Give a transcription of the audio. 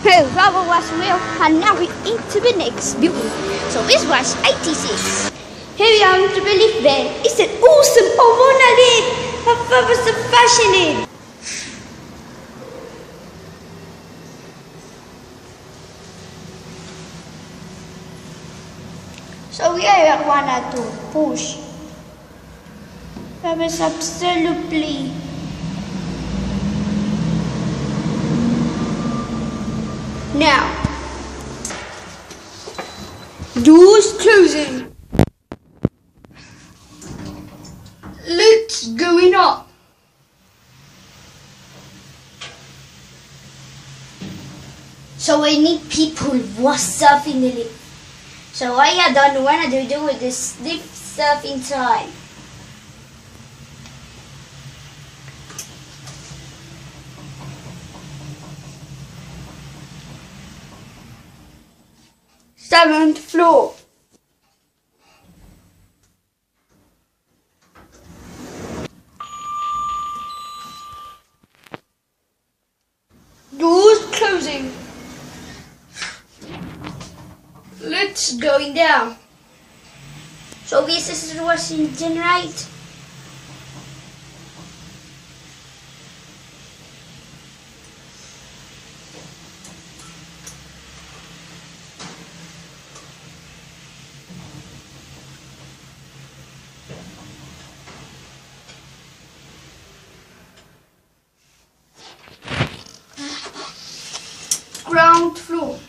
That was real, and now we into the next building. So this was 86. Here we are in the relief bed. It's an awesome Aronalit. My father's so fascinated. So we are wanted to push. That was absolutely. Now, doors closing. Lights going up. So I need people who are surfing the lift. So what I don't want to do with this lift surfing time. Seventh floor. Doors closing. Lights going down. So this is Washington, right? Ground floor.